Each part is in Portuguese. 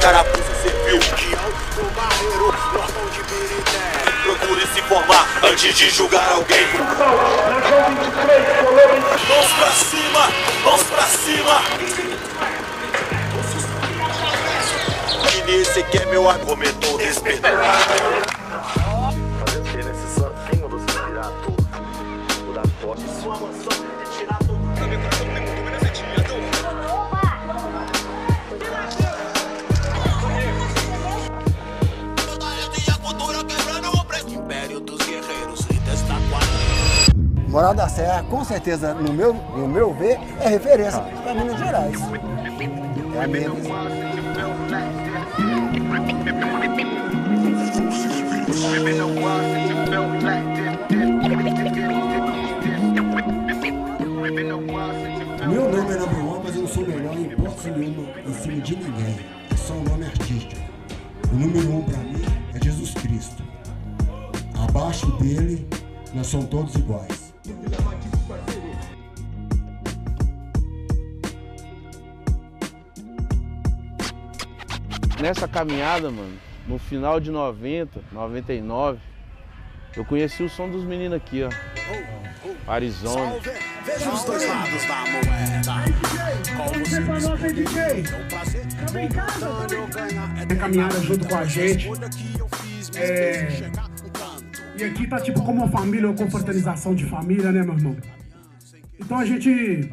carapuça serviu. Procure se informar antes de julgar alguém. Mãos pra cima, mãos pra cima. E nesse que é meu argumento, respeito. Moral da Serra, com certeza, no meu ver, é referência para Minas Gerais. É a minha visão. Meu nome é Number One, mas eu não sou melhor em hipótese nenhuma em cima de ninguém. É só um nome artístico. O número 1 para mim é Jesus Cristo. Abaixo dele, nós somos todos iguais. Nessa caminhada, mano, no final de 90, 99, eu conheci o som dos meninos aqui, ó. Arizona. Veja os dois lados da moeda. Caminhada junto com a gente. E aqui tá tipo como uma família, uma confraternização de família, né, meu irmão? Então a gente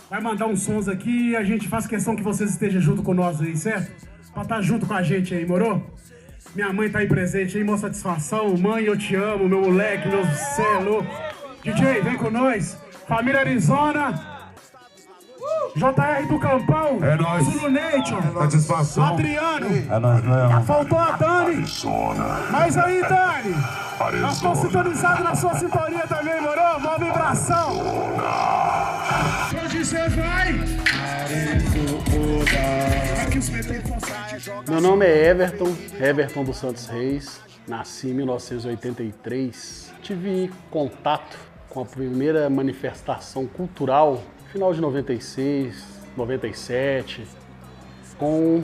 vai mandar uns sons aqui e a gente faz questão que vocês estejam junto com nós aí, certo? Pra estar junto com a gente aí, moro? Minha mãe tá aí presente aí, mó satisfação. Mãe, eu te amo, meu moleque, meu cê é louco. DJ, vem com nós. Família Arizona. JR do Campão. É nóis. Zulu Nation. Satisfação. Adriano. É nóis mesmo. Faltou a Dani. Arizona. Mas aí, Dani. Arizona. Nós estamos sintonizados na sua sintonia também, moro? Mó vibração. Hoje você vai. Meu nome é Everton dos Santos Reis, nasci em 1983. Tive contato com a primeira manifestação cultural, final de 96, 97, com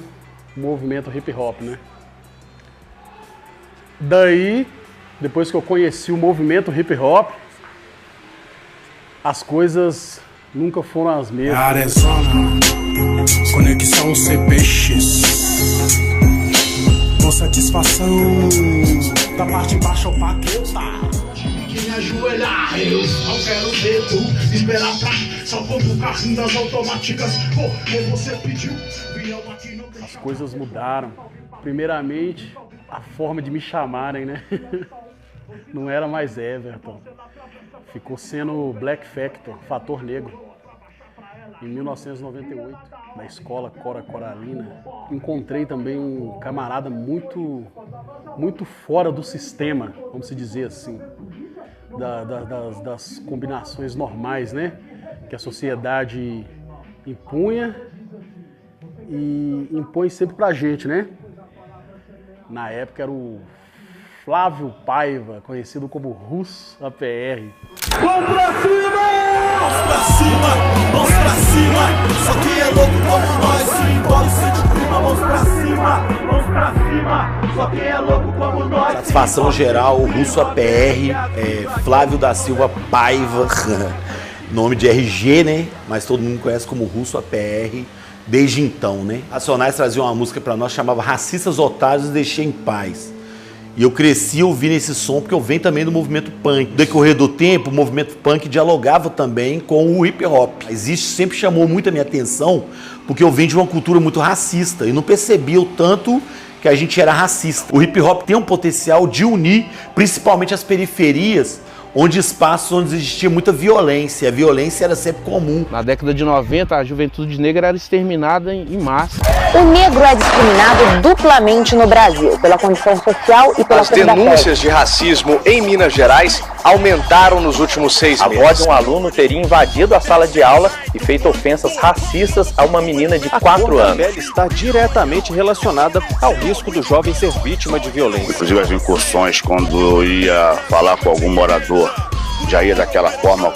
o movimento hip hop, né? Daí, depois que eu conheci o movimento hip hop, as coisas nunca foram as mesmas. Arizona, conexão CPX. Com satisfação, da parte baixa ao paquete. Que me ajoelhar, eu não quero ver tu esperar pra. Só vou pro carrinho das automáticas. Porque você pediu. As coisas mudaram. Primeiramente, a forma de me chamarem, né? Não era mais Everton. Ficou sendo Black Factor, Fator Negro. Em 1998, na escola Cora Coralina, encontrei também um camarada muito fora do sistema, vamos dizer assim, das combinações normais, né? Que a sociedade impunha e impõe sempre pra gente, né? Na época era o Flávio Paiva, conhecido como Russo APR. Vamos pra cima! Vamos pra cima! Vamos pra cima! Só quem é louco como nós se envolve, sente clima. Vamos pra cima! Vamos pra cima! Só quem é louco como nós. Satisfação geral, Russo APR, Flávio da Silva Paiva, nome de RG, né? Mas todo mundo conhece como Russo APR. Desde então, né? Racionais traziam uma música pra nós, chamava Racistas Otários e Deixei em Paz. E eu cresci ouvindo esse som porque eu venho também do movimento punk. No decorrer do tempo, o movimento punk dialogava também com o hip hop. Existe, sempre chamou muito a minha atenção porque eu venho de uma cultura muito racista e não percebia o tanto que a gente era racista. O hip hop tem um potencial de unir principalmente as periferias, onde espaços onde existia muita violência. A violência era sempre comum. Na década de 90, a juventude negra era exterminada em massa. O negro é discriminado duplamente no Brasil, pela condição social e pela cor da pele. As denúncias de racismo em Minas Gerais aumentaram nos últimos 6 meses. A avó de um aluno teria invadido a sala de aula e feito ofensas racistas a uma menina de 4 anos. A pele está diretamente relacionada ao risco do jovem ser vítima de violência. Inclusive as incursões, quando eu ia falar com algum morador de aí daquela forma,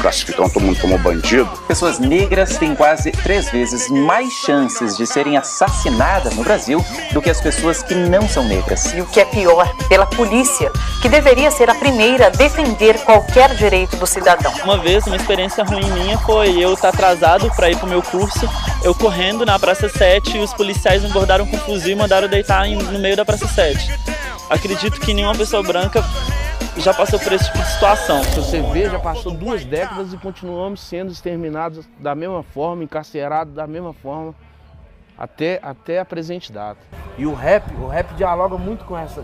classificando todo mundo como bandido. Pessoas negras têm quase 3 vezes mais chances de serem assassinadas no Brasil do que as pessoas que não são negras. E o que é pior, pela polícia, que deveria ser a primeira a defender qualquer direito do cidadão. Uma vez, uma experiência ruim minha foi eu estar atrasado para ir para o meu curso, eu correndo na Praça 7 e os policiais me abordaram com um fuzil e mandaram deitar no meio da Praça 7. Acredito que nenhuma pessoa branca já passou por esse tipo de situação. Se você vê, já passou 2 décadas e continuamos sendo exterminados da mesma forma, encarcerados da mesma forma, até a presente data. E o rap dialoga muito com essa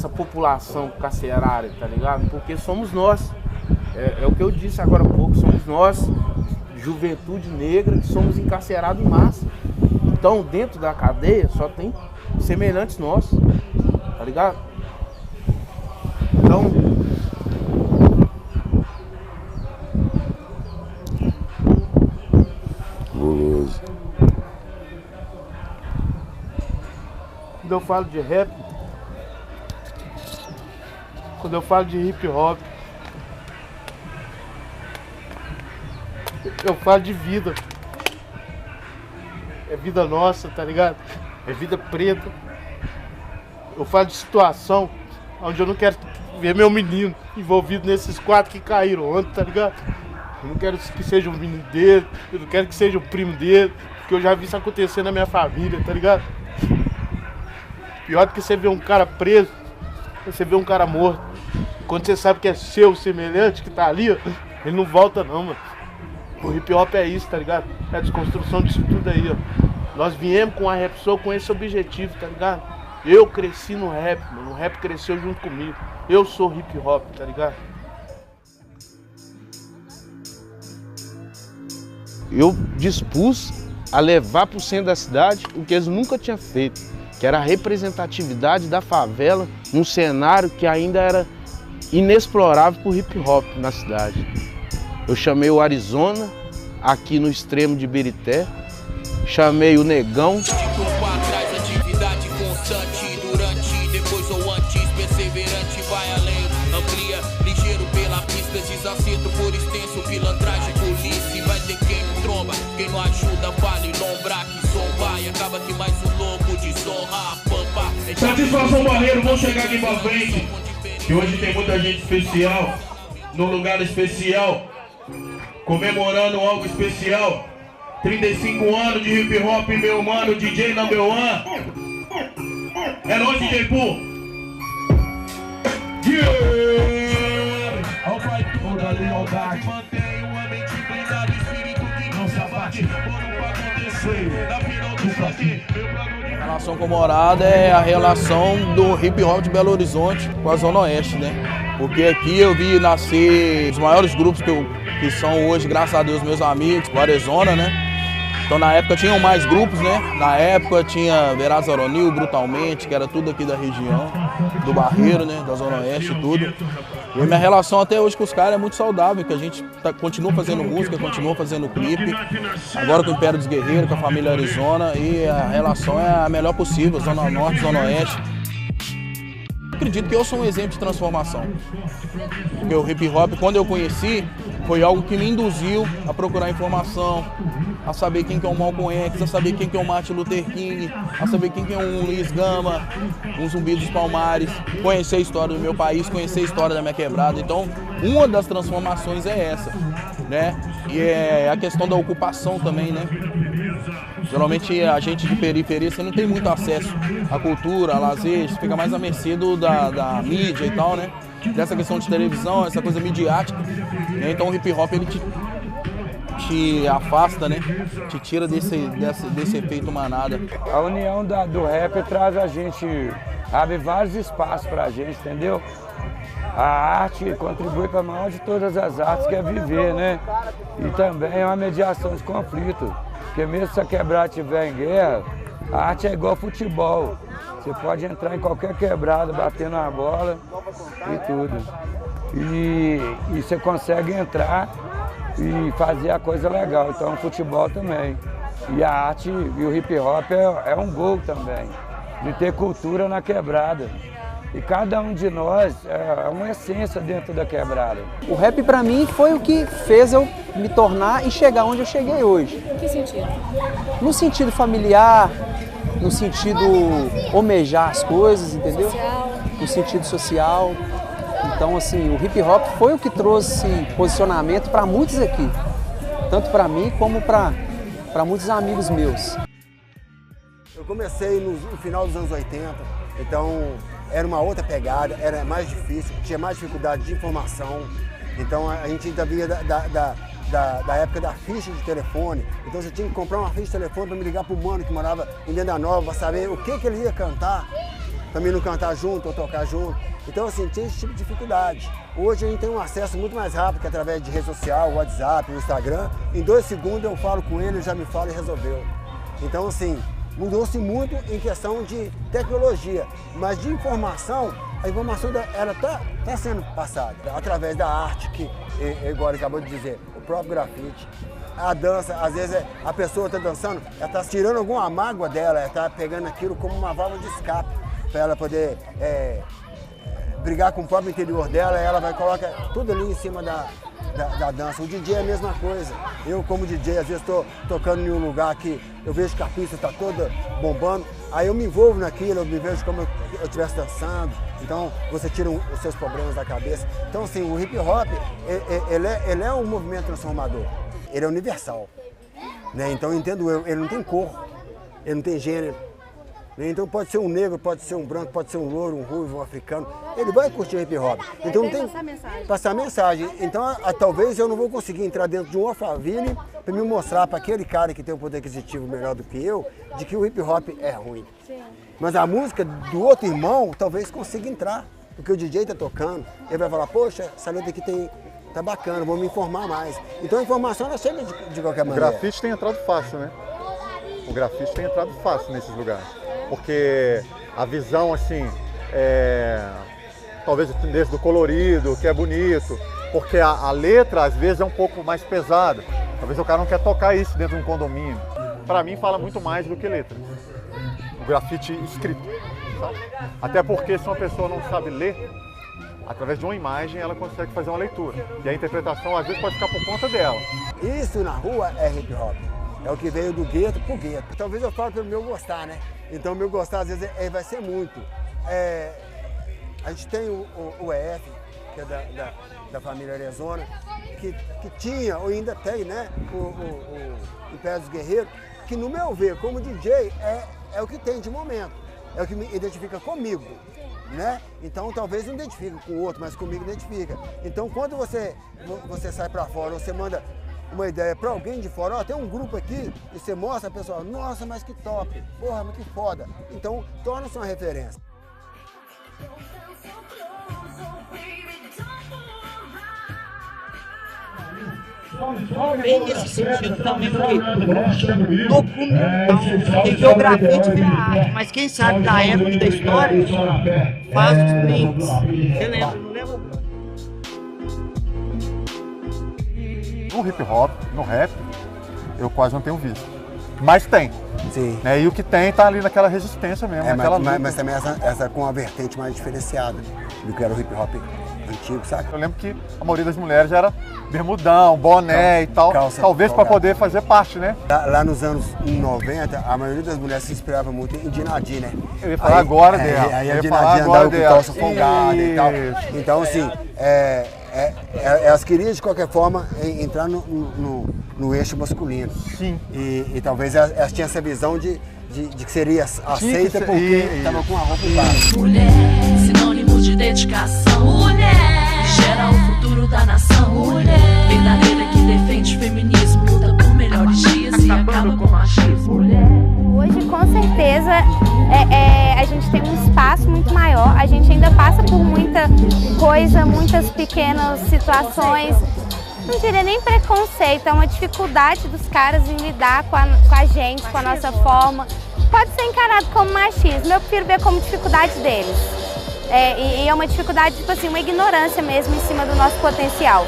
população carcerária, tá ligado? Porque somos nós, é o que eu disse agora há pouco, somos nós, juventude negra, que somos encarcerados em massa. Então, dentro da cadeia, só tem semelhantes nossos, tá ligado? Então, beleza. Quando eu falo de rap, quando eu falo de hip hop, eu falo de vida. É vida nossa, tá ligado? É vida preta. Eu falo de situação onde eu não quero ver meu menino envolvido nesses 4 que caíram ontem, tá ligado? Eu não quero que seja um menino dele, eu não quero que seja um primo dele, porque eu já vi isso acontecer na minha família, tá ligado? Pior do que você ver um cara preso, você ver um cara morto. Quando você sabe que é seu semelhante que tá ali, ó, ele não volta não, mano. O hip hop é isso, tá ligado? É a desconstrução disso tudo aí, ó. Nós viemos com a Rap Soul com esse objetivo, tá ligado? Eu cresci no rap, mano. O rap cresceu junto comigo. Eu sou hip hop, tá ligado? Eu dispus a levar pro centro da cidade o que eles nunca tinham feito, que era a representatividade da favela num cenário que ainda era inexplorável pro hip hop na cidade. Eu chamei o Arizona, aqui no extremo de Birité, chamei o Negão. Atividade constante, durante, depois ou antes, perseverante, vai além, amplia, ligeiro pela pista, desacerto por extenso, pilantragem, polícia, vai ter quem tromba, quem não ajuda, vale lombrar, que zombar, e acaba que mais um louco desonra, pampa. Satisfação Barreiro, vamos chegar aqui pra frente, que hoje tem muita gente especial, num lugar especial, comemorando algo especial. 35 anos de hip hop, meu mano, DJ number 1. É nóis, DJ Poo. Ao pai toda lealdade, mantenho a mente blindada, espírito que não se abate, por um pra acontecer, na final do saque, meu plano de... A relação com Morada é a relação do hip hop de Belo Horizonte com a Zona Oeste, né? Porque aqui eu vi nascer os maiores grupos que são hoje, graças a Deus, meus amigos, o Arizona, né? Então na época tinham mais grupos, né? Na época tinha Veraz Aronil, Brutalmente, que era tudo aqui da região, do Barreiro, né? Da Zona Oeste e tudo. E a minha relação até hoje com os caras é muito saudável, que a gente continua fazendo música, continua fazendo clipe. Agora com o Império dos Guerreiros, com a família Arizona, e a relação é a melhor possível, Zona Norte, Zona Oeste. Acredito que eu sou um exemplo de transformação. Porque o hip hop, quando eu conheci, foi algo que me induziu a procurar informação, a saber quem que é o Malcolm X, a saber quem que é o Martin Luther King, a saber quem que é um Luiz Gama, um Zumbi dos Palmares, conhecer a história do meu país, conhecer a história da minha quebrada. Então, uma das transformações é essa, né? E é a questão da ocupação também, né? Geralmente a gente de periferia, você não tem muito acesso à cultura, a lazer, você fica mais à mercê da mídia e tal, né? Dessa questão de televisão, essa coisa midiática. Né? Então o hip hop ele te afasta, né? Te tira desse efeito manada. A união do rap traz a gente, abre vários espaços pra gente, entendeu? A arte contribui para a maior de todas as artes, que é viver, né? E também é uma mediação de conflito. Porque mesmo se a quebrada estiver em guerra, a arte é igual futebol. Você pode entrar em qualquer quebrada, batendo a bola e tudo. E você consegue entrar e fazer a coisa legal. Então o futebol também. E a arte e o hip hop é um gol também. De ter cultura na quebrada. E cada um de nós é uma essência dentro da quebrada. O rap pra mim foi o que fez eu me tornar e chegar onde eu cheguei hoje. Em que sentido? No sentido familiar, no sentido homejar as coisas, entendeu? Social. No sentido social. Então, assim, o hip hop foi o que trouxe posicionamento para muitos aqui. Tanto para mim como para muitos amigos meus. Eu comecei no final dos anos 80, então era uma outra pegada, era mais difícil, tinha mais dificuldade de informação. Então a gente ainda vinha da época da ficha de telefone. Então você tinha que comprar uma ficha de telefone para me ligar para o mano que morava em Venda Nova, para saber o que ele ia cantar, para mim não cantar junto ou tocar junto. Então assim, tinha esse tipo de dificuldade. Hoje a gente tem um acesso muito mais rápido, que através de rede social, WhatsApp, Instagram. Em 2 segundos eu falo com ele, ele já me fala e resolveu. Então assim, mudou-se muito em questão de tecnologia, mas de informação, a informação ela tá sendo passada através da arte, que igual ele acabou de dizer, o próprio grafite. A dança, às vezes a pessoa está dançando, ela está tirando alguma mágoa dela, ela está pegando aquilo como uma válvula de escape, para ela poder brigar com o próprio interior dela, ela vai colocar tudo ali em cima da dança. O DJ é a mesma coisa. Eu, como DJ, às vezes estou tocando em um lugar que eu vejo que a pista está toda bombando, aí eu me envolvo naquilo, eu me vejo como eu estivesse dançando. Então, você tira os seus problemas da cabeça. Então, assim, o hip hop, ele é um movimento transformador. Ele é universal. Né? Então, eu entendo ele não tem cor, ele não tem gênero. Então pode ser um negro, pode ser um branco, pode ser um louro, um ruivo, um africano. Ele vai curtir hip hop. Então não tem passar mensagem. Então talvez eu não vou conseguir entrar dentro de um Alphaville para me mostrar para aquele cara que tem um poder aquisitivo melhor do que eu, de que o hip hop é ruim. Sim. Mas a música do outro irmão talvez consiga entrar, porque o DJ tá tocando. Ele vai falar, poxa, essa letra aqui tá bacana, vou me informar mais. Então a informação ela chega de qualquer maneira. O grafite tem entrado fácil, né? O grafite tem entrado fácil nesses lugares. Porque a visão, assim, talvez desse do colorido, que é bonito, porque a letra, às vezes, é um pouco mais pesada. Talvez o cara não quer tocar isso dentro de um condomínio. Para mim, fala muito mais do que letra. O grafite escrito, sabe? Até porque se uma pessoa não sabe ler, através de uma imagem, ela consegue fazer uma leitura. E a interpretação, às vezes, pode ficar por conta dela. Isso na rua é hip hop. É o que veio do gueto pro gueto. Talvez eu fale pelo meu gostar, né? Então, o meu gostar, às vezes, vai ser muito. A gente tem o EF, que é da família Arizona, que tinha, ou ainda tem, né? O Império dos Guerreiros, que, no meu ver, como DJ, é o que tem de momento. É o que me identifica comigo, né? Então, talvez não identifique com o outro, mas comigo identifica. Então, quando você sai pra fora, você manda uma ideia para alguém de fora, ó, tem um grupo aqui, e você mostra a pessoa, nossa, mas que top, porra, mas que foda. Então, torna-se uma referência. Bem nesse sentido também, porque documental, porque o grafite é arte, mas quem sabe da época da história faz os prints. Você lembra, não lembra? No hip hop, no rap, eu quase não tenho visto. Mas tem. Sim. Né? E o que tem tá ali naquela resistência mesmo. Mas também essa com uma vertente mais diferenciada do que era o hip hop antigo, sabe? Eu lembro que a maioria das mulheres era bermudão, boné e tal. Talvez para poder fazer parte, né? Lá nos anos 90, a maioria das mulheres se inspirava muito em Dinadi, né? Eu ia falar agora dela. Aí a Dinadi andava com calça folgada e tal. Então, assim, elas queriam, de qualquer forma, entrar no eixo masculino. Sim. E talvez elas tinham essa visão de que seria aceita porque estava com a roupa embaixo. Mulher, sinônimo de dedicação. Mulher, gera o futuro da nação. Mulher, verdadeira que defende o feminismo, luta por melhores dias e acaba com o machismo. Mulher. Hoje, com certeza, a gente tem um espaço muito maior. A gente ainda passa por muita coisa, muitas pequenas situações. Não diria nem preconceito, é uma dificuldade dos caras em lidar com a gente, com a nossa forma. Pode ser encarado como machismo, eu prefiro ver como dificuldade deles. E é uma dificuldade, tipo assim, uma ignorância mesmo em cima do nosso potencial.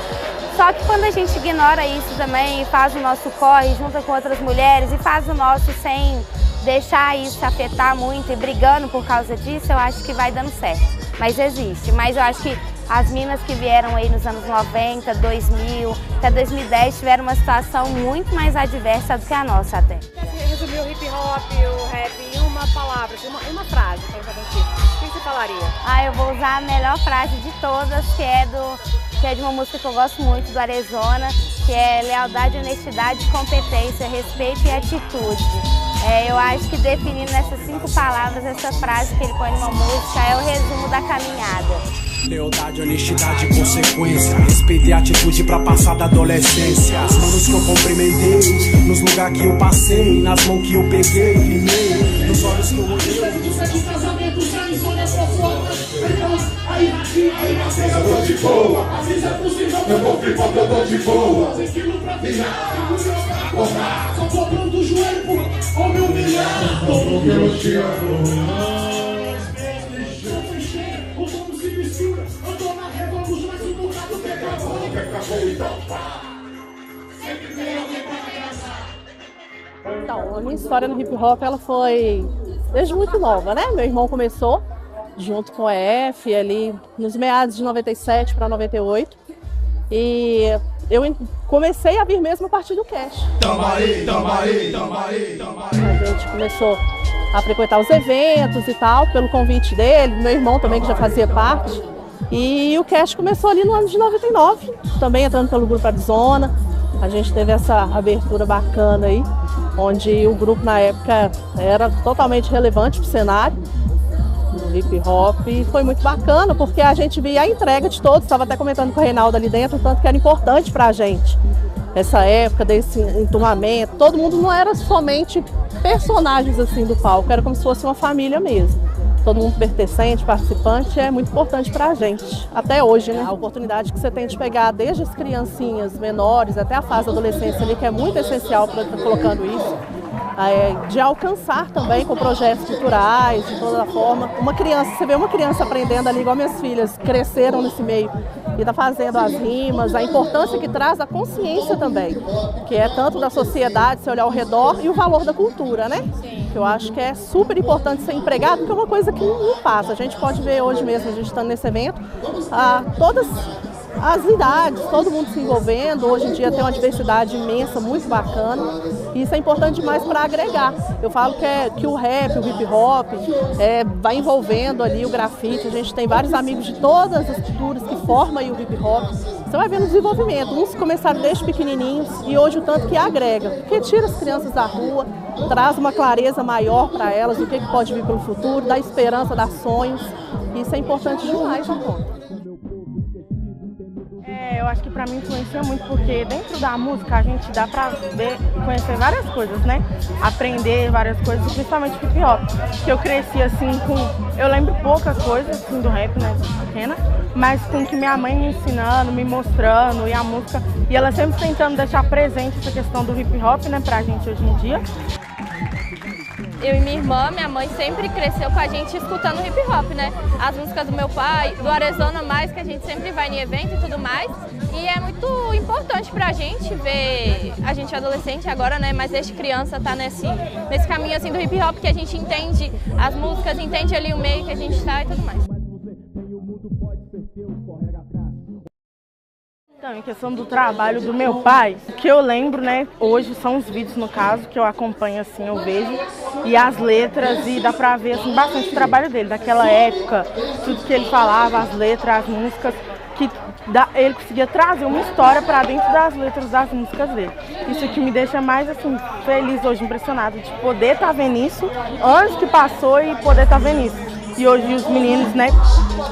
Só que quando a gente ignora isso também e faz o nosso corre, junta com outras mulheres e faz o nosso sem deixar isso afetar muito e brigando por causa disso, eu acho que vai dando certo. mas existe. Mas eu acho que as minas que vieram aí nos anos 90, 2000, até 2010 tiveram uma situação muito mais adversa do que a nossa até. Resumir o hip hop, o rap em uma palavra, em uma frase, para o que você falaria? Eu vou usar a melhor frase de todas, que é de uma música que eu gosto muito, do Arizona, que é lealdade, honestidade, competência, respeito e atitude. Eu acho que definindo essas 5 palavras, essa frase que ele põe numa música é o resumo da caminhada. Lealdade, honestidade, consequência, respeito e atitude pra passar da adolescência. As manos que eu cumprimentei, nos lugares que eu passei, nas mãos que eu peguei, rimei, nos olhos que eu olhei. Dos casamentos, já escolha sua forma. Aí, eu tô de boa. Se é possível, eu vou ficar, eu tô de boa. Sem quilo pra virar, pra acordar. Só tô pronto do joelho pra me humilhar. Tô pronto, eu te amo. Andou na revolução, mas o bocado pega a bola, então pá. Sempre tem alguém pra abraçar. Então, a minha história no hip hop, ela foi desde muito nova, né? Meu irmão começou junto com a EF ali nos meados de 97 para 98. E eu comecei a vir mesmo a partir do Cash. A gente começou a frequentar os eventos e tal, pelo convite dele, meu irmão também que já fazia parte. E o Cash começou ali no ano de 99, também entrando pelo grupo Arizona. A gente teve essa abertura bacana aí, onde o grupo na época era totalmente relevante para o cenário do hip hop. E foi muito bacana, porque a gente via a entrega de todos, estava até comentando com o Reinaldo ali dentro, o tanto que era importante para a gente. Essa época desse enturmamento, todo mundo não era somente personagens assim do palco, era como se fosse uma família mesmo. Todo mundo pertencente, participante, é muito importante para a gente, até hoje, né? A oportunidade que você tem de pegar desde as criancinhas menores até a fase da adolescência ali, que é muito essencial para estar colocando isso, de alcançar também com projetos culturais, de toda forma. Uma criança, você vê uma criança aprendendo ali, igual minhas filhas, cresceram nesse meio e está fazendo as rimas, a importância que traz a consciência também, que é tanto da sociedade, se olhar ao redor, e o valor da cultura, né? Sim. Que eu acho que é super importante ser empregado, porque é uma coisa que não passa. A gente pode ver hoje mesmo, a gente estando nesse evento, todas as idades, todo mundo se envolvendo. Hoje em dia tem uma diversidade imensa, muito bacana, e isso é importante demais para agregar. Eu falo que o rap, o hip hop, vai envolvendo ali o grafite. A gente tem vários amigos de todas as culturas que formam aí o hip hop. Você vai vendo o desenvolvimento, uns começaram desde pequenininhos e hoje o tanto que agrega, porque tira as crianças da rua, traz uma clareza maior para elas do que pode vir pelo futuro, dá esperança, dá sonhos. Isso é importante demais na conta. Eu acho que pra mim influencia muito, porque dentro da música a gente dá pra ver, conhecer várias coisas, né? Aprender várias coisas, principalmente hip hop. Que eu cresci assim eu lembro poucas coisas assim, do rap, né, pequena, mas com que minha mãe me ensinando, me mostrando, e a música, e ela sempre tentando deixar presente essa questão do hip hop, né, pra gente hoje em dia. Eu e minha irmã, minha mãe sempre cresceu com a gente escutando hip hop, né? As músicas do meu pai, do Arizona mais, que a gente sempre vai em evento e tudo mais. E é muito importante pra gente ver a gente adolescente agora, né? Mas desde criança tá nesse caminho assim do hip hop, que a gente entende as músicas, entende ali o meio que a gente tá e tudo mais. Então, em questão do trabalho do meu pai, o que eu lembro, né, hoje são os vídeos, no caso, que eu acompanho, assim, eu vejo, e as letras, e dá pra ver, assim, bastante o trabalho dele, daquela época, tudo que ele falava, as letras, as músicas, que ele conseguia trazer uma história pra dentro das letras das músicas dele. Isso que me deixa mais, assim, feliz hoje, impressionado, de poder estar vendo isso, anos que passou e poder estar vendo isso. E hoje os meninos, né,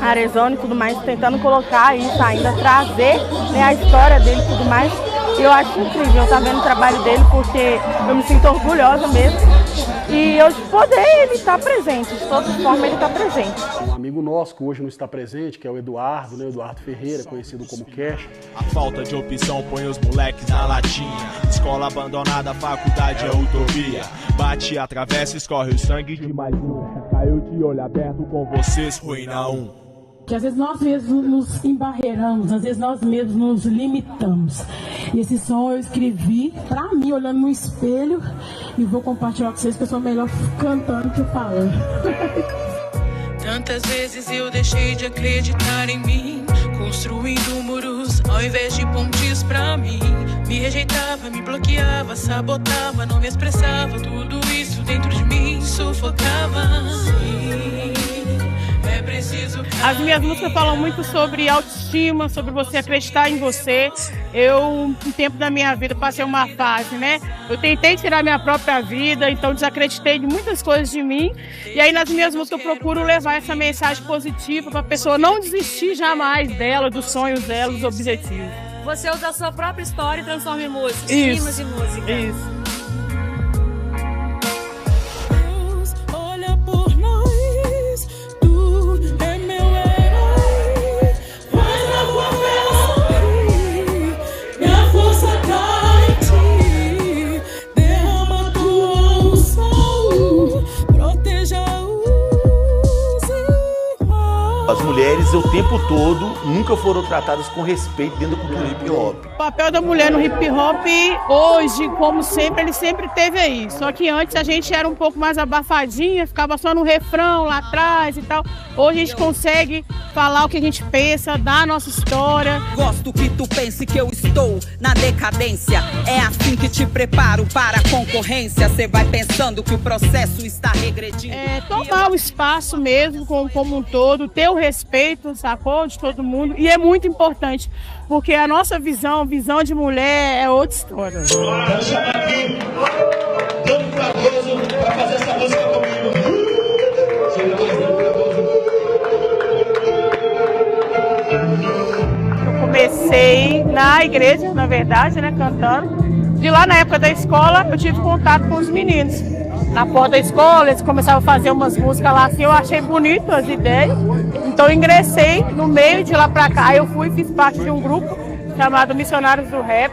Arizona e tudo mais, tentando colocar isso ainda, trazer, né, a história dele e tudo mais. E eu acho incrível estar vendo o trabalho dele, porque eu me sinto orgulhosa mesmo. E hoje poder ele estar presente, de toda forma ele está presente. Um amigo nosso que hoje não está presente, que é o Eduardo, né, Eduardo Ferreira, conhecido como Cash. A falta de opção põe os moleques na latinha. Escola abandonada, faculdade é utopia. Bate, atravessa, escorre o sangue de mais um. Caiu de olho aberto com vocês, foi na um. Que às vezes nós mesmos nos embarreiramos, às vezes nós mesmos nos limitamos. E esse som eu escrevi pra mim, olhando no espelho, e vou compartilhar com vocês, que eu sou melhor cantando que falando. Tantas vezes eu deixei de acreditar em mim, construindo muros ao invés de pontes pra mim. Me rejeitava, me bloqueava, sabotava, não me expressava. Tudo isso dentro de mim sufocava. Sim, é preciso. As minhas músicas falam muito sobre autoestima, sobre você acreditar em você. Eu, um tempo da minha vida, passei uma fase, né? Eu tentei tirar minha própria vida, então desacreditei de muitas coisas de mim. E aí nas minhas músicas eu procuro levar essa mensagem positiva para a pessoa não desistir jamais dela, dos sonhos dela, dos objetivos. Você usa a sua própria história e transforma em música, Isso. rimas de música. Isso. Olha por nós, tu é meu herói. Faz a tua sorrir, minha força tá em ti. Derrama tua unção, proteja os irmãos. As mulheres o tempo todo nunca foram tratadas com respeito dentro da cultura hip hop. O papel da mulher no hip hop, hoje, como sempre, ele sempre teve aí. Só que antes a gente era um pouco mais abafadinha, ficava só no refrão lá atrás e tal. Hoje a gente consegue falar o que a gente pensa, dar a nossa história. Gosto que tu pense que eu estou na decadência. É assim que te preparo para a concorrência. Você vai pensando que o processo está regredindo. Tomar o espaço mesmo, como um todo, ter o respeito, sacou? De todo mundo. E é muito importante, porque a nossa visão de mulher é outra história. Quero chamar aqui Dani Cardoso para fazer essa música comigo. Eu comecei na igreja, na verdade, né, cantando. De lá, na época da escola, eu tive contato com os meninos. Na porta da escola, eles começavam a fazer umas músicas lá assim, eu achei bonito as ideias. Então eu ingressei no meio, de lá pra cá, eu fiz parte de um grupo chamado Missionários do Rap.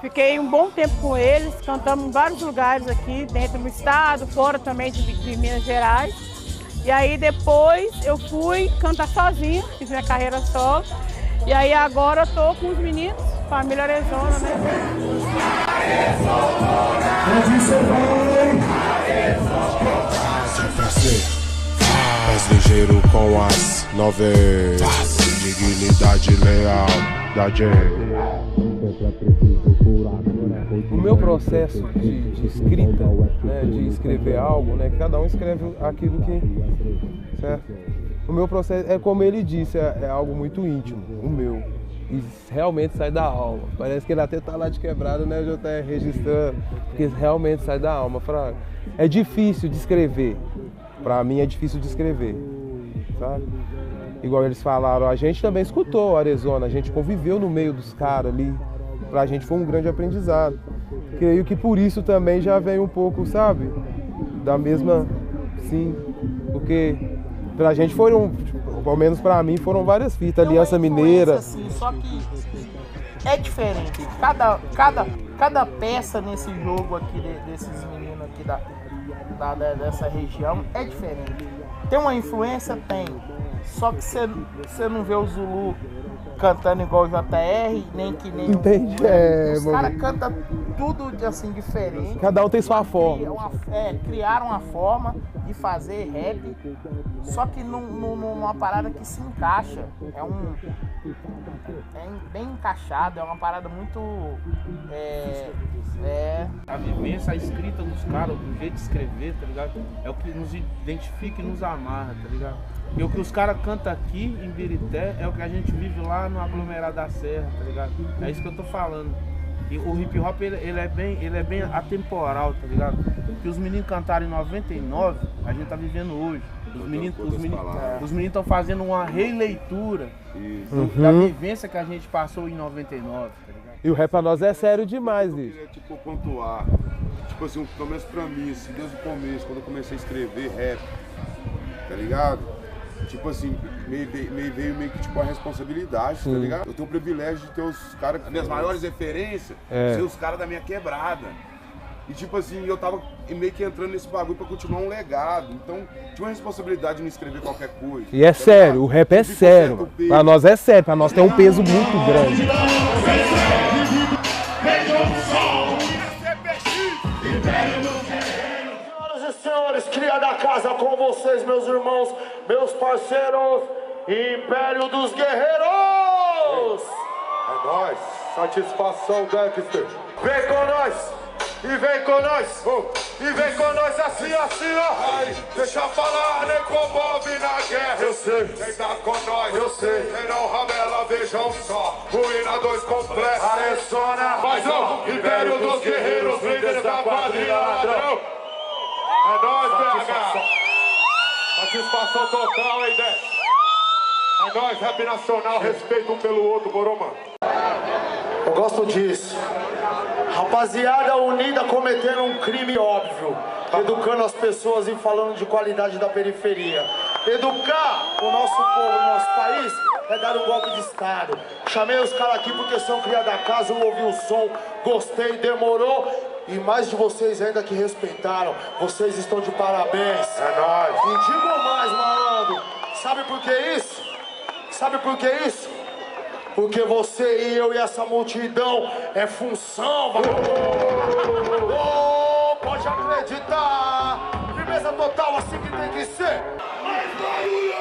Fiquei um bom tempo com eles, cantamos em vários lugares aqui, dentro do estado, fora também de Minas Gerais. E aí depois eu fui cantar sozinha, fiz minha carreira solo. E aí agora eu tô com os meninos, família Arizona, né? Mais ligeiro com as novelas, dignidade leal da gente. O meu processo de escrita, né, de escrever algo, né, cada um escreve aquilo que, certo? O meu processo é como ele disse, é algo muito íntimo, o meu. E realmente sai da alma. Parece que ele até tá lá de quebrado, né, eu já registrando, porque realmente sai da alma, fraga. É difícil de escrever. Pra mim é difícil de escrever, sabe? Igual eles falaram, a gente também escutou Arizona, a gente conviveu no meio dos caras ali. Pra gente foi um grande aprendizado. Creio que por isso também já vem um pouco, sabe? Da mesma, sim, porque pra gente foram, pelo menos pra mim, foram várias fitas, Aliança Mineira. Assim, só que é diferente. Cada peça nesse jogo aqui, desses meninos aqui dessa região, é diferente. Tem uma influência? Tem. Só que você não vê o Zulu cantando igual o JR, nem que nem Entendi. Os caras cantam tudo assim diferente. Cada um tem sua forma. Criaram uma forma de fazer rap, só que numa parada que se encaixa. É bem encaixado, é uma parada muito. A vivência, a escrita dos caras, o jeito de escrever, tá ligado? É o que nos identifica e nos amarra, tá ligado? E o que os caras cantam aqui em Birité é o que a gente vive lá no aglomerado da Serra, tá ligado? É isso que eu tô falando. E o hip hop ele é bem atemporal, tá ligado? O que os meninos cantaram em 99, a gente tá vivendo hoje. Os meninos estão fazendo uma releitura da vivência que a gente passou em 99, tá ligado? E o rap pra nós é sério demais, bicho. Eu queria, pontuar, assim, pelo menos pra mim, assim, desde o começo, quando eu comecei a escrever rap, tá ligado? Tipo assim, veio meio que tipo a responsabilidade, tá ligado? Eu tenho o privilégio de ter os caras, as minhas maiores referências, ser os caras da minha quebrada. E tipo assim, eu tava meio que entrando nesse bagulho pra continuar um legado. Então, tinha uma responsabilidade de não escrever qualquer coisa. E é sério, o rap é sério. Pra nós é sério, pra nós tem um peso muito grande. Senhoras e senhores, nós, cria da casa, com vocês, meus irmãos, meus parceiros, Império dos Guerreiros! É nóis, satisfação, Dexter. Vem com nós! E vem com nós! E vem com nós assim, assim, ó! Ai, deixa eu falar, nem com Bob na guerra. Eu sei. Quem tá com nós, eu sei. Quem não ramela, vejam só. Ruína 2 completo. Aressona, mais um, Império dos Guerreiros, líderes da quadrilha, ladrão. É nóis, BH. Satisfação total, hein, Dex? É nóis, rap nacional, respeito um pelo outro, Boromã. Eu gosto disso. Rapaziada unida cometendo um crime óbvio, educando as pessoas e falando de qualidade da periferia. Educar o nosso povo, o nosso país, é dar um golpe de Estado. Chamei os caras aqui porque são cria da casa, eu ouvi o som, gostei, demorou. E mais de vocês ainda que respeitaram, vocês estão de parabéns. É nóis. E digo mais, malandro, sabe por que isso? Sabe por que isso? Porque você e eu e essa multidão é função, oh, pode acreditar. Firmeza total, assim que tem que ser. Mais barulho!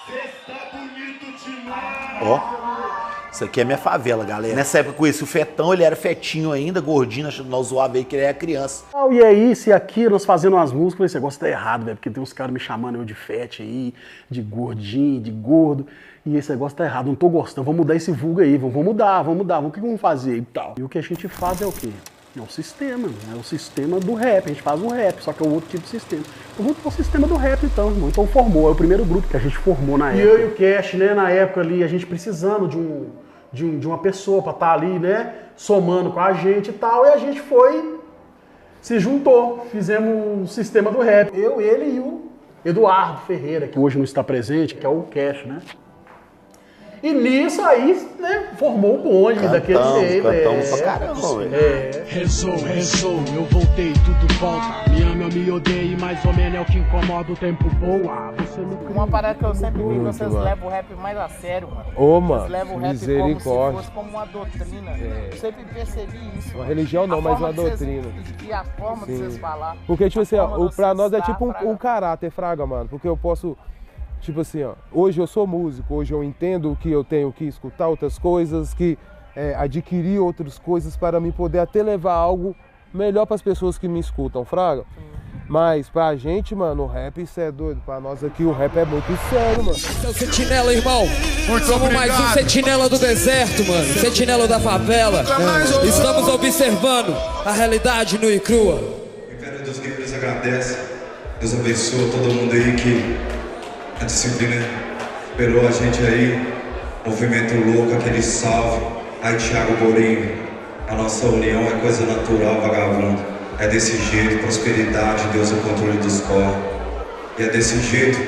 Cê está bonito demais. Ó, isso aqui é minha favela, galera. Nessa época eu conheci o Fetão, ele era fetinho ainda, gordinho, nós zoava aí que ele era criança. E é isso, e aqui nós fazendo umas músicas, esse negócio tá errado, velho, porque tem uns caras me chamando eu de fete aí, de gordinho, de gordo, e esse negócio tá errado, não tô gostando, vamos mudar esse vulgo aí, vamos mudar, o que vamos fazer e tal. E o que a gente faz é o quê? É o sistema, é o sistema do rap, a gente faz um rap, só que é um outro tipo de sistema. Então vamos pro sistema do rap então, irmão. Então formou, é o primeiro grupo que a gente formou na época. E eu e o Cash, né, na época ali, a gente precisando de uma pessoa pra estar ali, né, somando com a gente e tal, e a gente foi, se juntou, fizemos um sistema do rap. Eu, ele e o Eduardo Ferreira, que hoje não está presente, que é o Cash, né. E nisso aí, né, formou o bonde daquele jeito. Cantamos pra caramba, velho. Rezou, eu voltei, tudo volta. Me ama, eu me odeio, mais ou menos é o que incomoda, o tempo voa. Uma parada que eu sempre vi, vocês levam o rap mais a sério, mano. Ô, mano, vocês levam o rap como se fosse como uma doutrina. Eu sempre percebi isso. Uma religião não, mas uma doutrina. E a forma de vocês falar. Porque, tipo assim, ó, pra nós é tipo um caráter, fraga, mano. Porque eu posso... Tipo assim, ó, hoje eu sou músico, hoje eu entendo que eu tenho que escutar outras coisas, que adquirir outras coisas para me poder até levar algo melhor para as pessoas que me escutam, fraga. Mas pra gente, mano, o rap, isso é doido. Pra nós aqui, o rap é muito sério, mano. Seu sentinela, irmão. Somos mais um sentinela do deserto, mano. Sentinela da favela. Estamos observando a realidade nua e crua. O Império dos Guerreiros agradece. Deus abençoa todo mundo aí que a disciplina esperou a gente aí, movimento louco, aquele salve. Aí Thiago Borinho, a nossa união é coisa natural, vagabundo. É desse jeito, prosperidade, Deus é o controle dos corpos. E é desse jeito,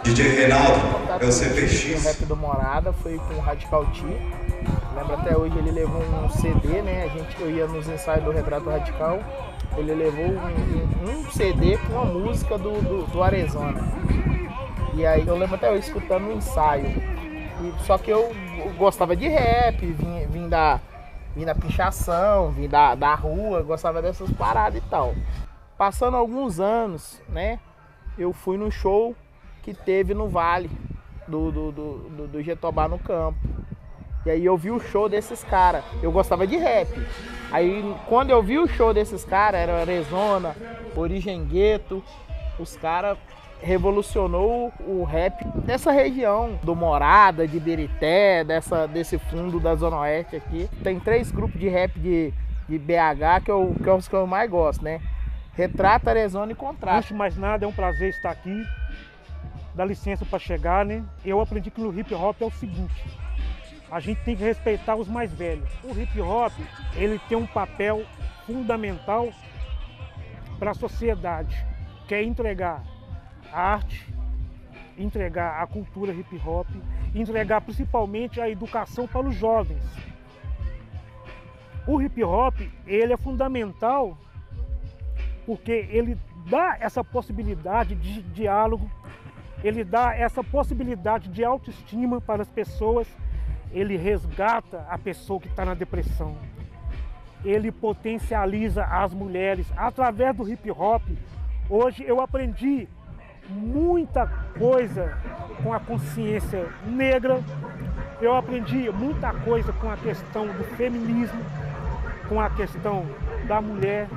DJ Reinaldo, é o CPX. O rap do Morada foi com o Radical T. Lembro até hoje, ele levou um CD, né? Eu ia nos ensaios do Retrato Radical. Ele levou um CD com a música do Arizona. E aí eu lembro até eu escutando no ensaio. Só que eu gostava de rap, vim da pichação, vim da rua, gostava dessas paradas e tal. Passando alguns anos, né, eu fui no show que teve no Vale, do Getobá no Campo. E aí eu vi o show desses caras, eu gostava de rap. Aí quando eu vi o show desses caras, era Arizona, Origem Gueto, os caras revolucionou o rap dessa região, do Morada, de Birité, desse fundo da Zona Oeste aqui. Tem 3 grupos de rap de BH que é os que eu mais gosto, né? Retrato, Arizona e Contraste. Antes de mais nada, é um prazer estar aqui. Dá licença para chegar, né? Eu aprendi que no hip hop é o seguinte: a gente tem que respeitar os mais velhos. O hip hop, ele tem um papel fundamental para a sociedade, que é entregar a arte, entregar a cultura hip hop, entregar principalmente a educação para os jovens. O hip hop, ele é fundamental porque ele dá essa possibilidade de diálogo, ele dá essa possibilidade de autoestima para as pessoas, ele resgata a pessoa que está na depressão. ele potencializa as mulheres. Através do hip hop, hoje eu aprendi muita coisa com a consciência negra, eu aprendi muita coisa com a questão do feminismo, com a questão da mulher,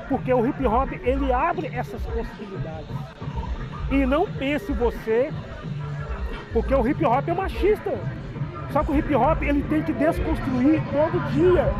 porque o hip hop ele abre essas possibilidades. E não pense você, porque o hip hop é machista. Só que o hip hop ele tem que desconstruir todo dia.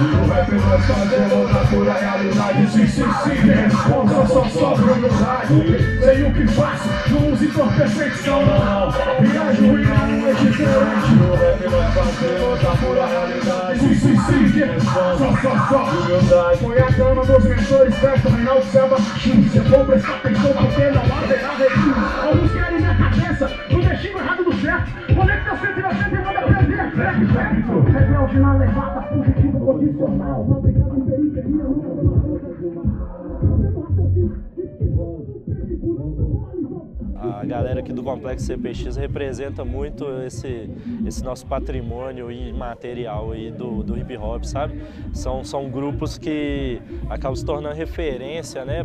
O rap nós fazemos na pura realidade. Sim, sim, sim, responsa, só sobra humildade. Sei o que faço, não use por perfeição, não. Viajo e não é diferente. O rap nós fazemos na pura realidade. Sim, sim, sim, responsa, só humildade. Foi a cama dos mentores, festa, Reinaldo Selva. Você for prestar atenção porque não haverá review. Alguns querem minha cabeça, no destino errado do certo. Conecta sempre na frente e manda aprender. Rebelde na levada, positivo condicional. Não obrigado em periferia, A galera aqui do Complexo CPX representa muito esse nosso patrimônio imaterial aí do hip hop, sabe? São grupos que acabam se tornando referência, né,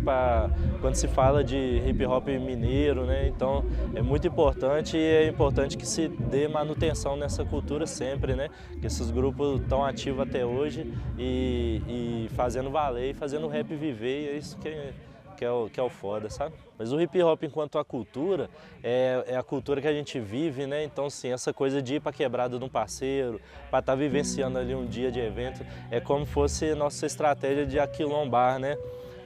quando se fala de hip hop mineiro, né? Então é muito importante e é importante que se dê manutenção nessa cultura sempre, né? Que esses grupos estão ativos até hoje e fazendo valer e fazendo o rap viver, e é isso que é o foda, sabe? Mas o hip hop enquanto a cultura, é a cultura que a gente vive, né? Então, assim, essa coisa de ir pra quebrada de um parceiro, pra estar vivenciando ali um dia de evento, é como fosse nossa estratégia de aquilombar, né?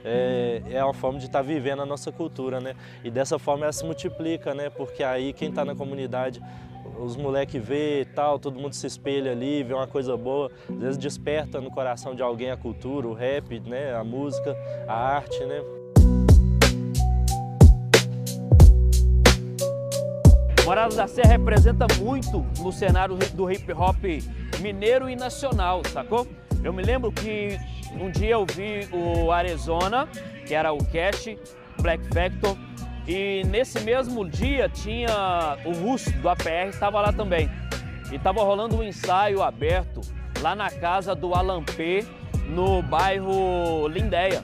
É uma forma de estar vivendo a nossa cultura, né? E dessa forma ela se multiplica, né? Porque aí quem tá na comunidade, os moleques vê e tal, todo mundo se espelha ali, vê uma coisa boa, às vezes desperta no coração de alguém a cultura, o rap, né? A música, a arte, né? Morada da Serra representa muito no cenário do hip hop mineiro e nacional, sacou? Eu me lembro que um dia eu vi o Arizona, que era o Cash, Black Factor, e nesse mesmo dia tinha o Russo do APR, estava lá também. E estava rolando um ensaio aberto lá na casa do Alan P, no bairro Lindéia.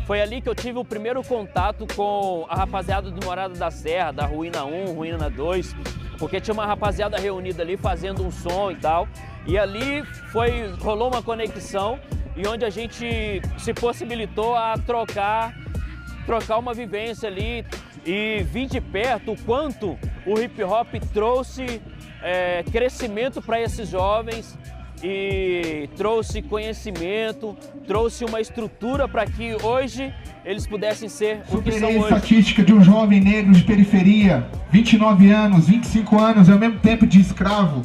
Foi ali que eu tive o primeiro contato com a rapaziada do Morada da Serra, da Ruína 1, Ruína 2, porque tinha uma rapaziada reunida ali fazendo um som e tal. E ali rolou uma conexão e onde a gente se possibilitou a trocar uma vivência ali e vi de perto o quanto o hip hop trouxe crescimento para esses jovens, e trouxe conhecimento, trouxe uma estrutura para que hoje eles pudessem ser o que são hoje. A estatística de um jovem negro de periferia, 29 anos, 25 anos, é o mesmo tempo de escravo,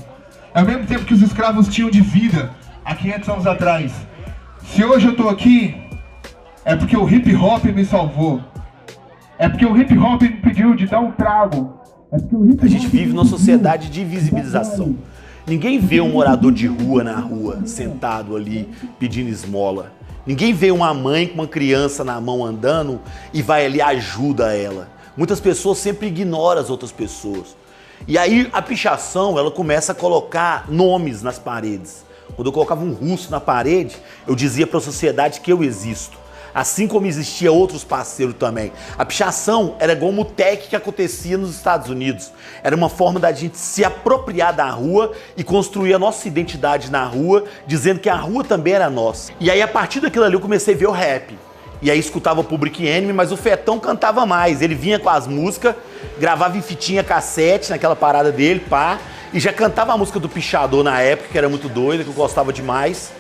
é o mesmo tempo que os escravos tinham de vida há 500 anos atrás. Se hoje eu estou aqui, é porque o hip hop me salvou, é porque o hip hop me pediu de dar um trago. A gente vive numa sociedade de invisibilização. Ninguém vê um morador de rua na rua, sentado ali, pedindo esmola. Ninguém vê uma mãe com uma criança na mão andando e vai ali e ajuda ela. Muitas pessoas sempre ignoram as outras pessoas. E aí a pichação, ela começa a colocar nomes nas paredes. Quando eu colocava um russo na parede, eu dizia para a sociedade que eu existo. Assim como existia outros parceiros também. A pichação era igual o Mutec que acontecia nos Estados Unidos. Era uma forma da gente se apropriar da rua e construir a nossa identidade na rua, dizendo que a rua também era nossa. E aí a partir daquilo ali eu comecei a ver o rap. E aí escutava o Public Enemy, mas o Fetão cantava mais. Ele vinha com as músicas, gravava em fitinha cassete naquela parada dele, pá. E já cantava a música do Pichador na época, que era muito doida, que eu gostava demais.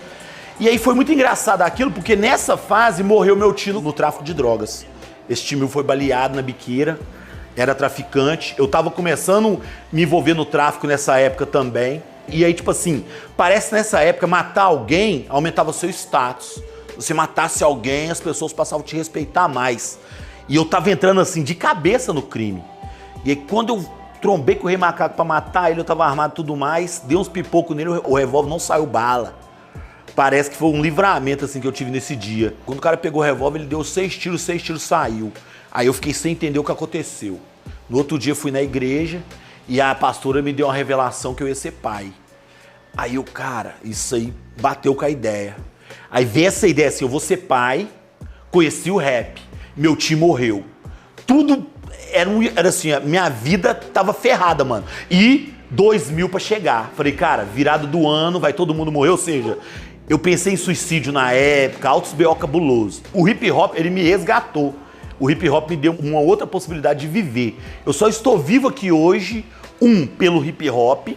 E aí foi muito engraçado aquilo, porque nessa fase morreu meu tio no tráfico de drogas. Esse tio meu foi baleado na biqueira, era traficante. Eu tava começando a me envolver no tráfico nessa época também. E aí, tipo assim, parece que nessa época matar alguém aumentava seu status. Se você matasse alguém, as pessoas passavam a te respeitar mais. E eu tava entrando assim, de cabeça no crime. E aí quando eu trombei com o Rei Macaco pra matar ele, eu tava armado e tudo mais, dei uns pipocos nele, o revólver não saiu bala. Parece que foi um livramento assim que eu tive nesse dia. Quando o cara pegou o revólver, ele deu 6 tiros saiu. Aí eu fiquei sem entender o que aconteceu. No outro dia eu fui na igreja e a pastora me deu uma revelação que eu ia ser pai. Aí eu, cara, isso aí bateu com a ideia. Aí veio essa ideia assim, eu vou ser pai, conheci o rap, meu tio morreu. Tudo era assim, a minha vida tava ferrada, mano. E 2000 pra chegar. Falei, cara, virado do ano, vai todo mundo morrer, ou seja... Eu pensei em suicídio na época, altos B.O. cabuloso. O hip hop, ele me resgatou. O hip hop me deu uma outra possibilidade de viver. Eu só estou vivo aqui hoje, pelo hip hop,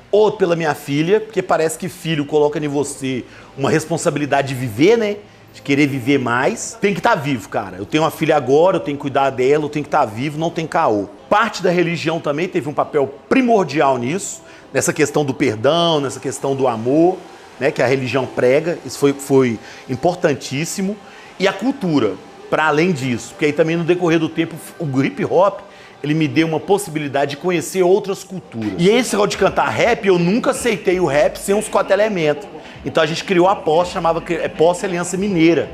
outro pela minha filha, porque parece que filho coloca em você uma responsabilidade de viver, né? De querer viver mais. Tem que estar vivo, cara. Eu tenho uma filha agora, eu tenho que cuidar dela, eu tenho que estar vivo, não tem caô. Parte da religião também teve um papel primordial nisso, nessa questão do perdão, nessa questão do amor, né, que a religião prega, isso foi importantíssimo. E a cultura, para além disso, porque aí também no decorrer do tempo o hip hop, ele me deu uma possibilidade de conhecer outras culturas. E esse negócio de cantar rap, eu nunca aceitei o rap sem uns 4 elementos. Então a gente criou a POS, chamava POS Aliança Mineira,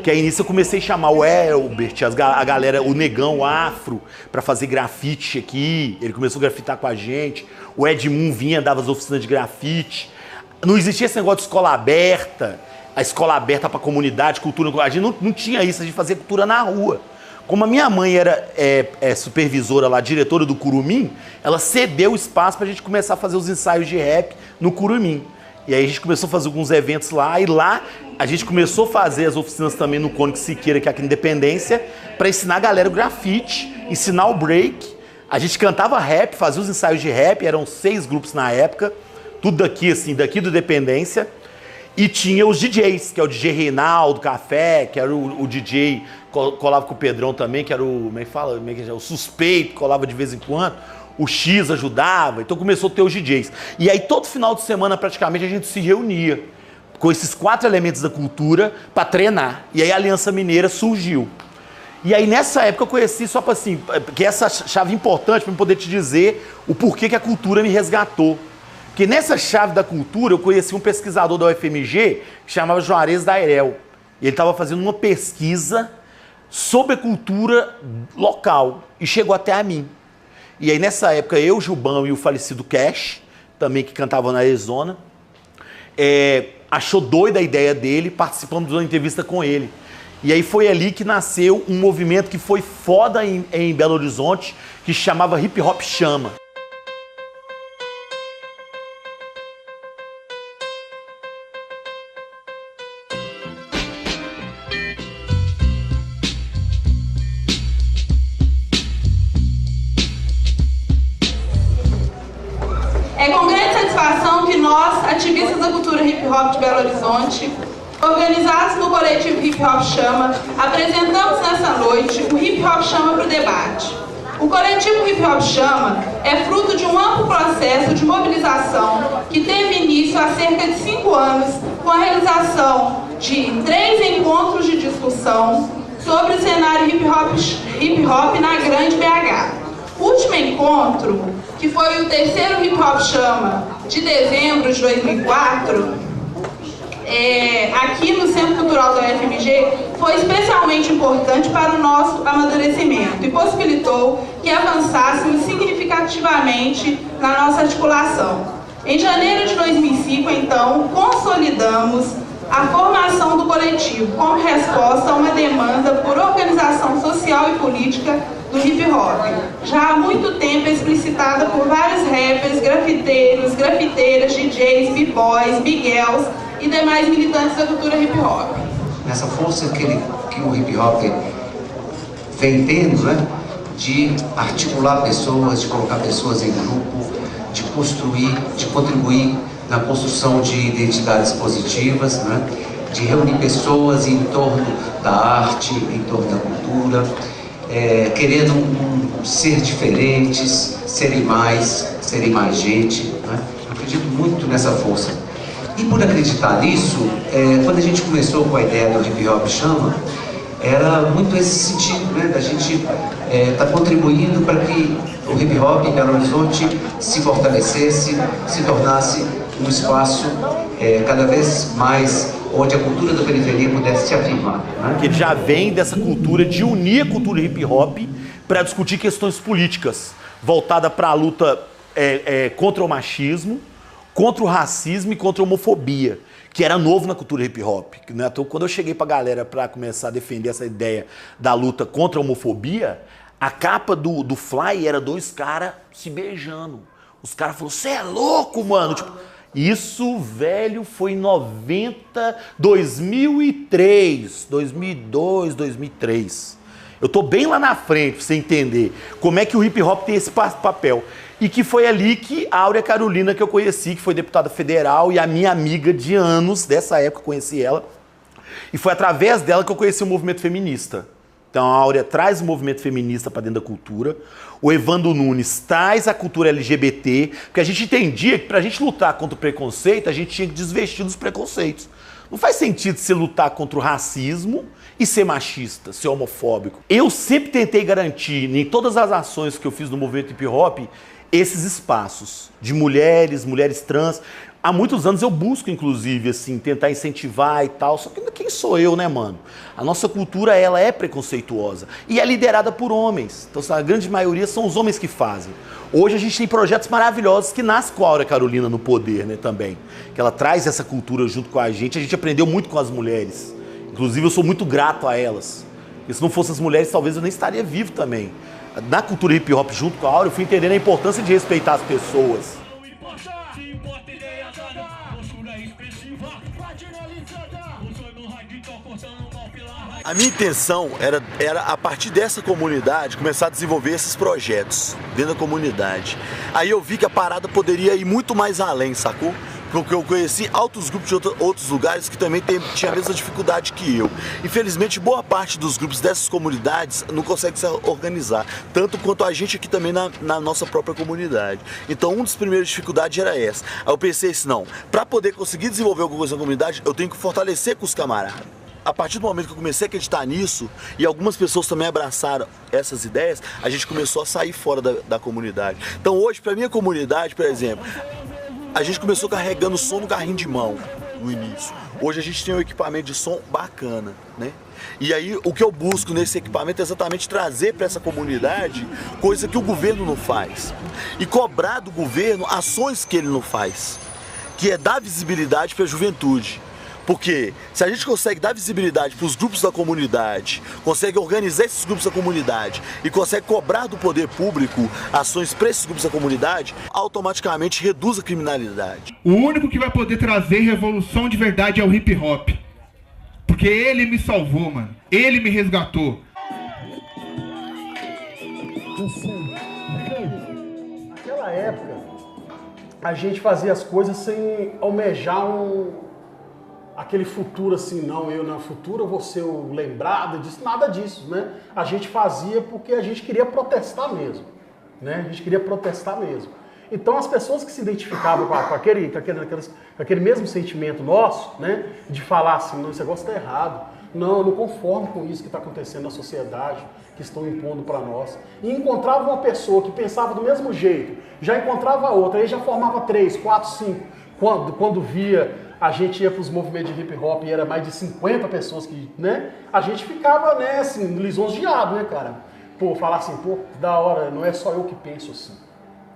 que aí nisso eu comecei a chamar o Elbert, a galera, o Negão, o Afro, para fazer grafite aqui, ele começou a grafitar com a gente, o Edmund vinha, dava as oficinas de grafite. Não existia esse negócio de escola aberta, a escola aberta para a comunidade, cultura. A gente não tinha isso, a gente fazia cultura na rua. Como a minha mãe era supervisora lá, diretora do Curumim, ela cedeu o espaço para a gente começar a fazer os ensaios de rap no Curumim. E aí a gente começou a fazer alguns eventos lá, e lá a gente começou a fazer as oficinas também no Cônigo Siqueira, que é aqui em Independência, para ensinar a galera o grafite, ensinar o break. A gente cantava rap, fazia os ensaios de rap, eram 6 grupos na época. Tudo daqui, assim, daqui do Dependência. E tinha os DJs, que é o DJ Reinaldo Café, que era o DJ, colava com o Pedrão também, que era o, como é que fala? O Suspeito, colava de vez em quando. O X ajudava, então começou a ter os DJs. E aí todo final de semana, praticamente, a gente se reunia com esses 4 elementos da cultura para treinar. E aí a Aliança Mineira surgiu. E aí nessa época eu conheci, só para assim, que essa chave importante para eu poder te dizer o porquê que a cultura me resgatou. Porque nessa chave da cultura eu conheci um pesquisador da UFMG que chamava Juarez Dairel. E ele estava fazendo uma pesquisa sobre a cultura local e chegou até a mim. E aí nessa época eu, Gilbão e o falecido Cash, também que cantava na Arizona, achou doida a ideia dele, participamos de uma entrevista com ele. E aí foi ali que nasceu um movimento que foi foda em Belo Horizonte, que se chamava Hip Hop Chama. É com grande satisfação que nós, ativistas da cultura hip hop de Belo Horizonte, organizados no coletivo Hip Hop Chama, apresentamos nessa noite o Hip Hop Chama para o debate. O coletivo Hip Hop Chama é fruto de um amplo processo de mobilização que teve início há cerca de 5 anos com a realização de 3 encontros de discussão sobre o cenário hip hop na Grande BH. O último encontro, que foi o 3º Hip Hop Chama de dezembro de 2004, aqui no Centro Cultural da UFMG, foi especialmente importante para o nosso amadurecimento e possibilitou que avançássemos significativamente na nossa articulação. Em janeiro de 2005, então, consolidamos a formação do coletivo como resposta a uma demanda por organização social e política do hip hop, já há muito tempo explicitada por vários rappers, grafiteiros, grafiteiras, DJs, b-boys, big-girls e demais militantes da cultura hip hop. Nessa força que o hip hop vem tendo, né, de articular pessoas, de colocar pessoas em grupo, de construir, de contribuir na construção de identidades positivas, né, de reunir pessoas em torno da arte, em torno da cultura, querendo ser diferentes, serem mais gente, né? Eu acredito muito nessa força. E por acreditar nisso, quando a gente começou com a ideia do Hip Hop Chama, era muito esse sentido, né, da gente estar contribuindo para que o hip hop em Belo Horizonte se fortalecesse, se tornasse um espaço cada vez mais onde a cultura da periferia pudesse se afirmar. Né? Que ele já vem dessa cultura de unir a cultura hip hop para discutir questões políticas, voltada para a luta contra o machismo, contra o racismo e contra a homofobia, que era novo na cultura hip hop. Né? Então, quando eu cheguei para a galera para começar a defender essa ideia da luta contra a homofobia, a capa do Fly era 2 caras se beijando. Os caras falaram, você é louco, mano? Tipo, isso, velho, foi em 2003, 2002, 2003. Eu tô bem lá na frente pra você entender como é que o hip hop tem esse papel. E que foi ali que a Áurea Carolina, que eu conheci, que foi deputada federal e a minha amiga de anos, dessa época eu conheci ela. E foi através dela que eu conheci o movimento feminista. Então a Áurea traz o movimento feminista para dentro da cultura. O Evandro Nunes traz a cultura LGBT, porque a gente entendia que para a gente lutar contra o preconceito, a gente tinha que desvestir dos preconceitos. Não faz sentido você lutar contra o racismo e ser machista, ser homofóbico. Eu sempre tentei garantir, em todas as ações que eu fiz no movimento hip hop, esses espaços de mulheres, mulheres trans. Há muitos anos eu busco, inclusive, assim, tentar incentivar e tal. Só que quem sou eu, né, mano? A nossa cultura, ela é preconceituosa. E é liderada por homens. Então, a grande maioria são os homens que fazem. Hoje a gente tem projetos maravilhosos que nascem com a Áurea Carolina no poder, né, também. Que ela traz essa cultura junto com a gente. A gente aprendeu muito com as mulheres. Inclusive, eu sou muito grato a elas. E se não fossem as mulheres, talvez eu nem estaria vivo também. Na cultura hip hop, junto com a Áurea, eu fui entendendo a importância de respeitar as pessoas. A minha intenção era, a partir dessa comunidade, começar a desenvolver esses projetos dentro da comunidade. Aí eu vi que a parada poderia ir muito mais além, sacou? Porque eu conheci altos grupos de outros lugares que também tinham a mesma dificuldade que eu. Infelizmente, boa parte dos grupos dessas comunidades não consegue se organizar, tanto quanto a gente aqui também na nossa própria comunidade. Então, uma das primeiras dificuldades era essa. Aí eu pensei assim, não, para poder conseguir desenvolver alguma coisa na comunidade, eu tenho que fortalecer com os camaradas. A partir do momento que eu comecei a acreditar nisso, e algumas pessoas também abraçaram essas ideias, a gente começou a sair fora da comunidade. Então hoje, para minha comunidade, por exemplo, a gente começou carregando som no carrinho de mão no início. Hoje a gente tem um equipamento de som bacana, né? E aí o que eu busco nesse equipamento é exatamente trazer para essa comunidade coisa que o governo não faz. E cobrar do governo ações que ele não faz, que é dar visibilidade para a juventude. Porque se a gente consegue dar visibilidade para os grupos da comunidade, consegue organizar esses grupos da comunidade e consegue cobrar do poder público ações para esses grupos da comunidade, automaticamente reduz a criminalidade. O único que vai poder trazer revolução de verdade é o hip hop. Porque ele me salvou, mano. Ele me resgatou. Naquela época, a gente fazia as coisas sem almejar aquele futuro assim, não, eu no futuro eu vou ser o lembrado disso, nada disso, né? A gente fazia porque a gente queria protestar mesmo, né? A gente queria protestar mesmo. Então as pessoas que se identificavam com aquele mesmo sentimento nosso, né? De falar assim, não, esse negócio está errado, não, eu não conformo com isso que está acontecendo na sociedade, que estão impondo para nós. E encontrava uma pessoa que pensava do mesmo jeito, já encontrava outra, aí já formava 3, 4, 5, quando via... A gente ia para os movimentos de hip hop e era mais de 50 pessoas que, né? A gente ficava, né, assim, lisonjeado, né, cara? Pô, falar assim, pô, da hora, não é só eu que penso assim,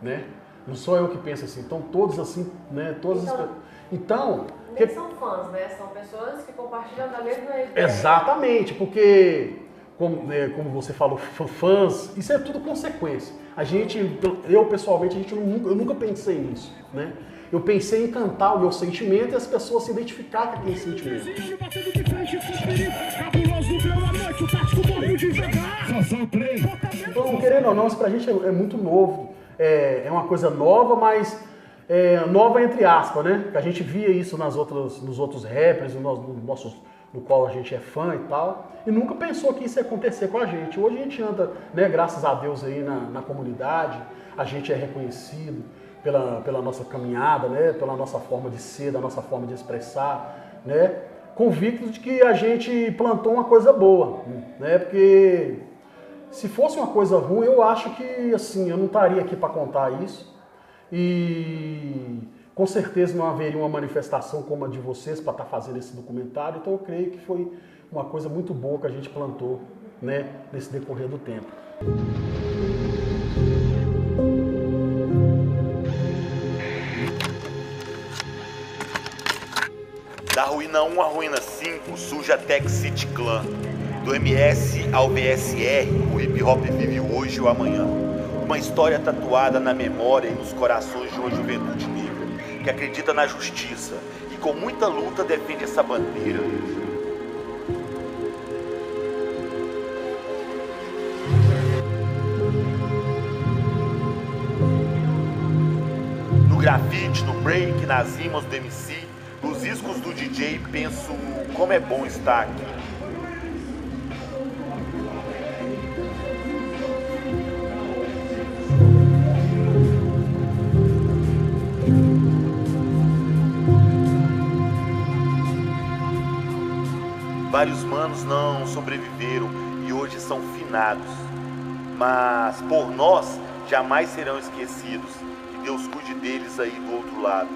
né? Não sou eu que penso assim. Então, todos assim, né? Todas então nem são fãs, né? São pessoas que compartilham da mesma ideia. Exatamente, porque, como você falou, fãs, isso é tudo consequência. Eu pessoalmente, eu nunca pensei nisso, né? Eu pensei em cantar o meu sentimento e as pessoas se identificar com aquele sentimento. Então, querendo ou não, isso pra gente é muito novo. É uma coisa nova, mas nova entre aspas, né? A gente via isso nos outros rappers, no qual a gente é fã e tal, e nunca pensou que isso ia acontecer com a gente. Hoje a gente anda, né, graças a Deus aí na comunidade, a gente é reconhecido pela nossa caminhada, né, pela nossa forma de ser, da nossa forma de expressar, né, convictos de que a gente plantou uma coisa boa, né, porque se fosse uma coisa ruim, eu acho que, assim, eu não estaria aqui para contar isso, e Com certeza não haveria uma manifestação como a de vocês para estar fazendo esse documentário, então eu creio que foi uma coisa muito boa que a gente plantou, né, nesse decorrer do tempo. Da ruína 1 à ruína 5 surge a Tech City Clan. Do MS ao VSR, o hip hop vive o hoje e o amanhã. Uma história tatuada na memória e nos corações de uma juventude negra, que acredita na justiça e com muita luta defende essa bandeira. No grafite, no break, nas rimas do MC, nos discos do DJ, penso como é bom estar aqui. Vários manos não sobreviveram e hoje são finados, mas por nós jamais serão esquecidos. Que Deus cuide deles aí do outro lado.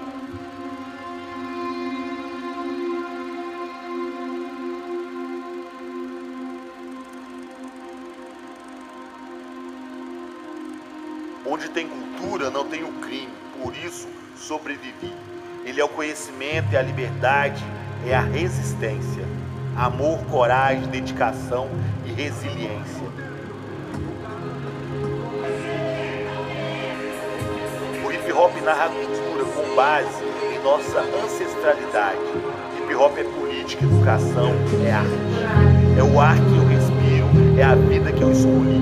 Onde tem cultura, não tem o crime, por isso sobrevivi. Ele é o conhecimento, é a liberdade, é a resistência. Amor, coragem, dedicação e resiliência. O hip hop narra a cultura com base em nossa ancestralidade. Hip hop é política, educação, é arte. É o ar que eu respiro, é a vida que eu escolhi.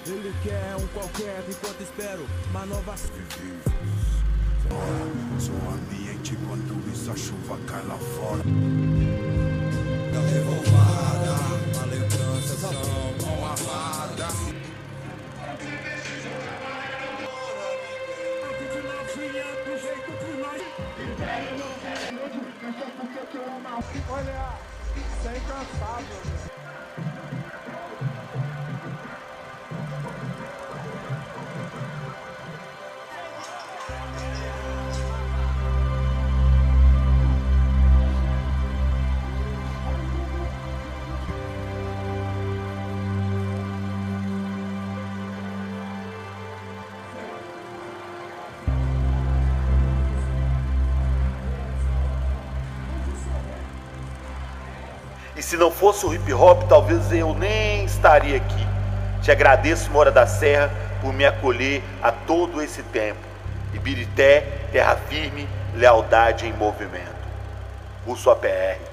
Ele quer um qualquer enquanto espero uma nova sou ambiente quando isso a chuva cai lá fora. Da revolvada, a lembrança são mão amada. Olha, isso é incansável. E se não fosse o hip hop, talvez eu nem estaria aqui. Te agradeço, Mora da Serra, por me acolher a todo esse tempo. Ibirité, terra firme, lealdade em movimento. Russo APR.